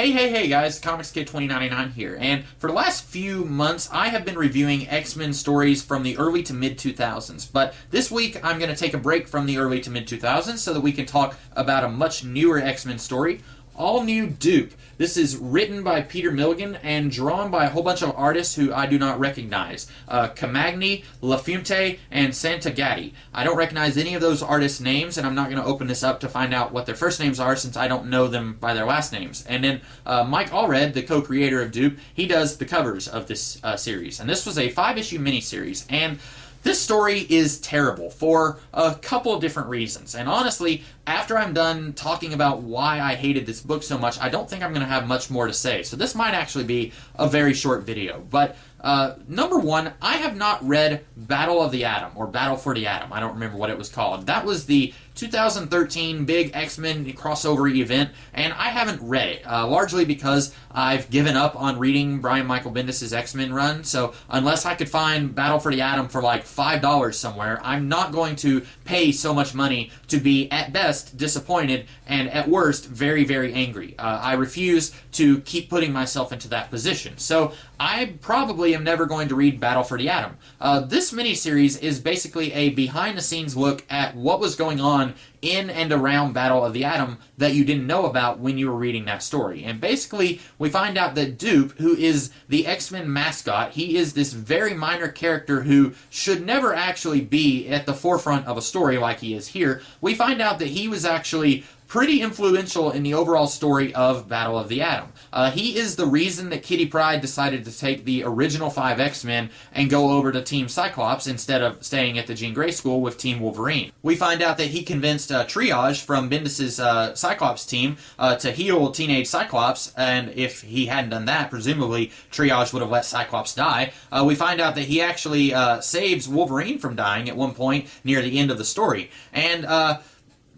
Hey guys, Comics Kid 2099 here, and for the last few months I have been reviewing X-Men stories from the early to mid 2000s, but this week I'm going to take a break from the early to mid 2000s so that we can talk about a much newer X-Men story, all new Doop. This is written by Peter Milligan and drawn by a whole bunch of artists who I do not recognize. Camagni, LaFuente, and Santagatti. I don't recognize any of those artists' names, and I'm not going to open this up to find out what their first names are since I don't know them by their last names. And then Mike Allred, the co-creator of Doop, he does the covers of this series. And this was a 5-issue miniseries, and this story is terrible for a couple of different reasons. And honestly, after I'm done talking about why I hated this book so much, I don't think I'm going to have much more to say. So this might actually be a very short video. But number one, I have not read Battle of the Atom, or Battle for the Atom. I don't remember what it was called. That was the 2013 big X-Men crossover event, and I haven't read it, largely because I've given up on reading Brian Michael Bendis' X-Men run, so unless I could find Battle for the Atom for like $5 somewhere, I'm not going to pay so much money to be, at best, disappointed, and at worst, very, very angry. I refuse to keep putting myself into that position, so I probably am never going to read Battle for the Atom. This miniseries is basically a behind-the-scenes look at what was going on in and around Battle of the Atom that you didn't know about when you were reading that story. And basically, we find out that Doop, who is the X-Men mascot, he is this very minor character who should never actually be at the forefront of a story like he is here. We find out that he was actually pretty influential in the overall story of Battle of the Atom. He is the reason that Kitty Pryde decided to take the original 5 X-Men and go over to Team Cyclops instead of staying at the Jean Grey School with Team Wolverine. We find out that he convinced Triage from Bendis' Cyclops team to heal teenage Cyclops, and if he hadn't done that, presumably Triage would have let Cyclops die. We find out that he actually saves Wolverine from dying at one point near the end of the story. And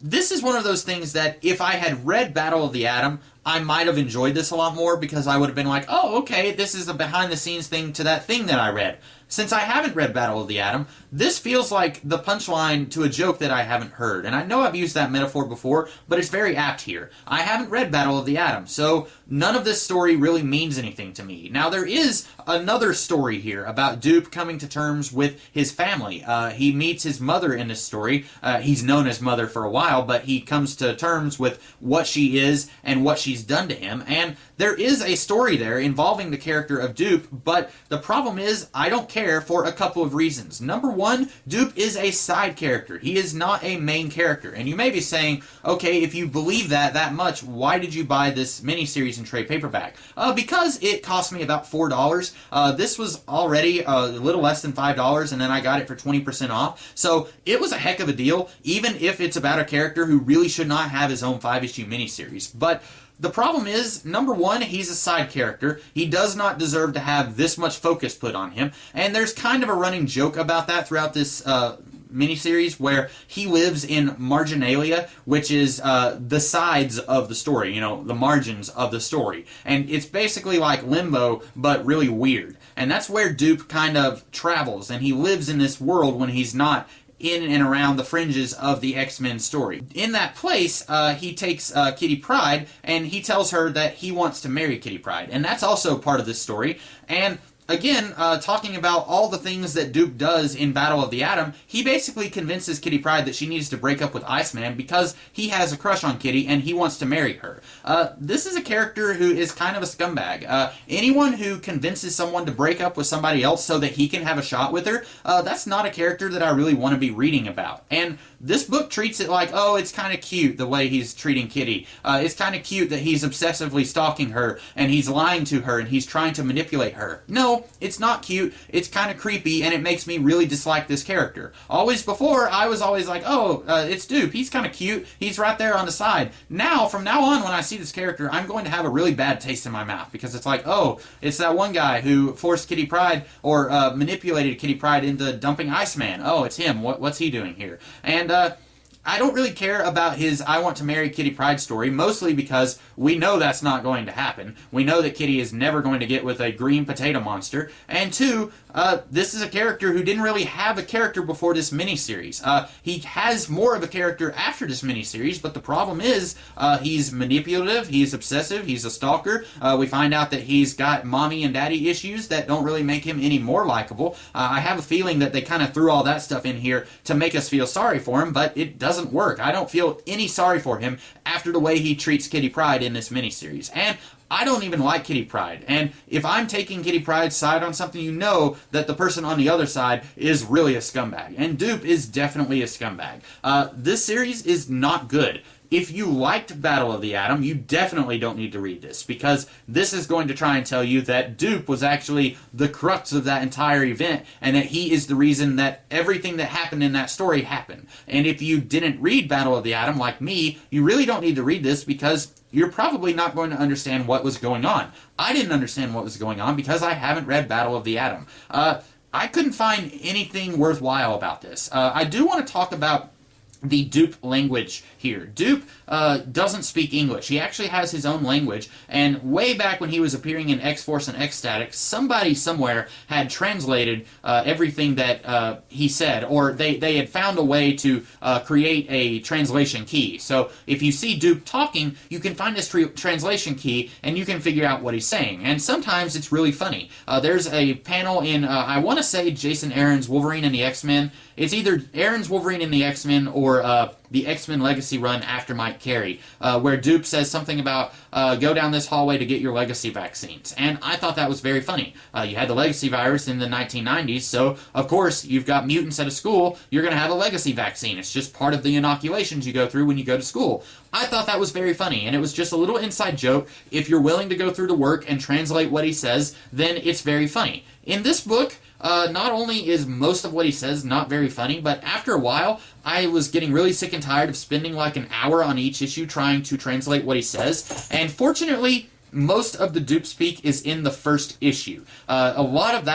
this is one of those things that if I had read Battle of the Atom, I might have enjoyed this a lot more because I would have been like, oh, okay, this is a behind-the-scenes thing to that thing that I read. Since I haven't read Battle of the Atom, this feels like the punchline to a joke that I haven't heard. And I know I've used that metaphor before, but it's very apt here. I haven't read Battle of the Atom, so none of this story really means anything to me. Now, there is another story here about Doop coming to terms with his family. He meets his mother in this story. He's known as Mother for a while, but he comes to terms with what she is and what she's done to him. And there is a story there involving the character of Doop, but the problem is I don't care for a couple of reasons. Number one, Doop is a side character. He is not a main character. And you may be saying, okay, if you believe that much, why did you buy this miniseries in trade paperback? Because it cost me about $4. This was already a little less than $5, and then I got it for 20% off. So it was a heck of a deal, even if it's about a character who really should not have his own 5-issue miniseries. But the problem is, number one, he's a side character. He does not deserve to have this much focus put on him. And there's kind of a running joke about that throughout this miniseries where he lives in marginalia, which is the sides of the story, you know, the margins of the story. And it's basically like Limbo, but really weird. And that's where Doop kind of travels, and he lives in this world when he's not in and around the fringes of the X-Men story. In that place, he takes Kitty Pryde, and he tells her that he wants to marry Kitty Pryde. And that's also part of this story. And again, talking about all the things that Doop does in Battle of the Atom, he basically convinces Kitty Pryde that she needs to break up with Iceman because he has a crush on Kitty and he wants to marry her. This is a character who is kind of a scumbag. Anyone who convinces someone to break up with somebody else so that he can have a shot with her, that's not a character that I really want to be reading about. And this book treats it like, oh, it's kind of cute the way he's treating Kitty. It's kind of cute that he's obsessively stalking her and he's lying to her and he's trying to manipulate her. No, it's not cute, it's kind of creepy, and it makes me really dislike this character. Always before, I was always like, oh, it's Doop, he's kind of cute, he's right there on the side. Now, from now on, when I see this character, I'm going to have a really bad taste in my mouth, because it's like, oh, it's that one guy who forced Kitty Pryde, or manipulated Kitty Pryde into dumping Iceman. Oh, it's him, what's he doing here? And I don't really care about his I want to marry Kitty Pryde story, mostly because we know that's not going to happen. We know that Kitty is never going to get with a green potato monster. And two, this is a character who didn't really have a character before this miniseries. He has more of a character after this miniseries, but the problem is he's manipulative, he's obsessive, he's a stalker. We find out that he's got mommy and daddy issues that don't really make him any more likable. I have a feeling that they kind of threw all that stuff in here to make us feel sorry for him, but it doesn't work. I don't feel any sorry for him after the way he treats Kitty Pryde in this miniseries. And I don't even like Kitty Pryde. And if I'm taking Kitty Pryde's side on something, you know that the person on the other side is really a scumbag. And Doop is definitely a scumbag. This series is not good. If you liked Battle of the Atom, you definitely don't need to read this, because this is going to try and tell you that Doop was actually the crux of that entire event, and that he is the reason that everything that happened in that story happened. And if you didn't read Battle of the Atom, like me, you really don't need to read this, because you're probably not going to understand what was going on. I didn't understand what was going on because I haven't read Battle of the Atom. I couldn't find anything worthwhile about this. I do want to talk about the Doop language here. Doop doesn't speak English. He actually has his own language, and way back when he was appearing in X-Force and X-Static, somebody somewhere had translated everything that he said, or they had found a way to create a translation key. So if you see Doop talking, you can find this translation key, and you can figure out what he's saying. And sometimes it's really funny. There's a panel in, I want to say, Jason Aaron's Wolverine and the X-Men. It's either Aaron's Wolverine and the X-Men or the X-Men Legacy run after Mike Carey, where Doop says something about go down this hallway to get your legacy vaccines. And I thought that was very funny. You had the legacy virus in the 1990s, so of course you've got mutants at a school, you're going to have a legacy vaccine. It's just part of the inoculations you go through when you go to school. I thought that was very funny, and it was just a little inside joke. If you're willing to go through the work and translate what he says, then it's very funny. In this book, not only is most of what he says not very funny, but after a while, I was getting really sick and tired of spending like an hour on each issue trying to translate what he says. And fortunately, most of the Doop speak is in the first issue. A lot of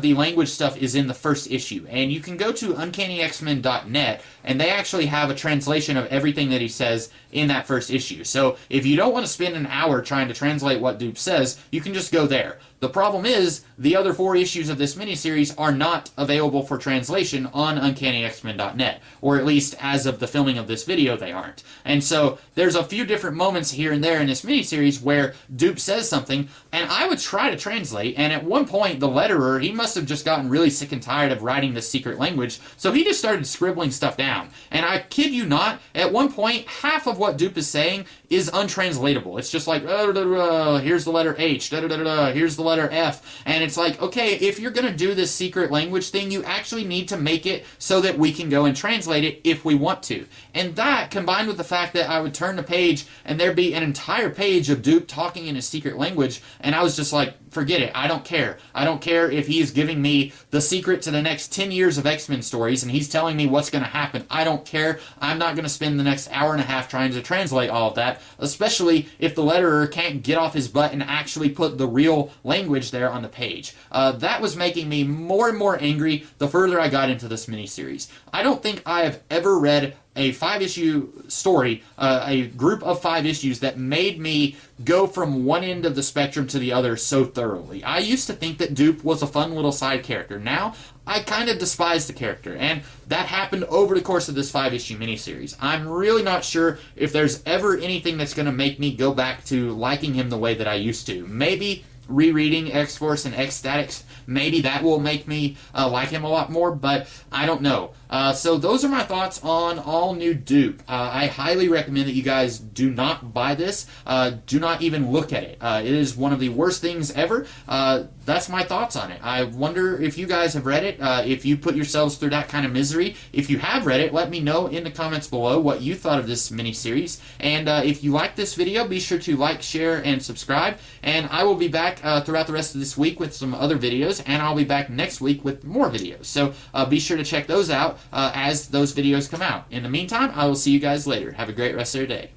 the language stuff is in the first issue. And you can go to UncannyXmen.net, and they actually have a translation of everything that he says in that first issue. So if you don't want to spend an hour trying to translate what Doop says, you can just go there. The problem is, the other 4 issues of this miniseries are not available for translation on UncannyXmen.net, or at least as of the filming of this video, they aren't. And so, there's a few different moments here and there in this miniseries where Doop says something, and I would try to translate, and at one point, the letterer, he must have just gotten really sick and tired of writing this secret language, so he just started scribbling stuff down. And I kid you not, at one point, half of what Doop is saying is untranslatable. It's just like, here's the letter H, here's the letter F, and it's like, okay, if you're going to do this secret language thing, you actually need to make it so that we can go and translate it if we want to. And that, combined with the fact that I would turn the page and there'd be an entire page of Doop talking in his secret language, and I was just like, forget it, I don't care. I don't care if he's giving me the secret to the next 10 years of X-Men stories and he's telling me what's going to happen. I don't care. I'm not going to spend the next hour and a half trying to translate all of that, especially if the letterer can't get off his butt and actually put the real language there on the page. That was making me more and more angry the further I got into this miniseries. I don't think I have ever read a 5-issue story, a group of 5 issues that made me go from one end of the spectrum to the other so thoroughly. I used to think that Doop was a fun little side character. Now, I kind of despise the character, and that happened over the course of this 5-issue miniseries. I'm really not sure if there's ever anything that's going to make me go back to liking him the way that I used to. Maybe rereading X-Force and X-Statics, maybe that will make me like him a lot more, but I don't know. So those are my thoughts on all new Doop. I highly recommend that you guys do not buy this. Do not even look at it. It is one of the worst things ever. That's my thoughts on it. I wonder if you guys have read it, if you put yourselves through that kind of misery. If you have read it, let me know in the comments below what you thought of this miniseries. And if you like this video, be sure to like, share, and subscribe. And I will be back throughout the rest of this week with some other videos, and I'll be back next week with more videos. So be sure to check those out as those videos come out. In the meantime, I will see you guys later. Have a great rest of your day.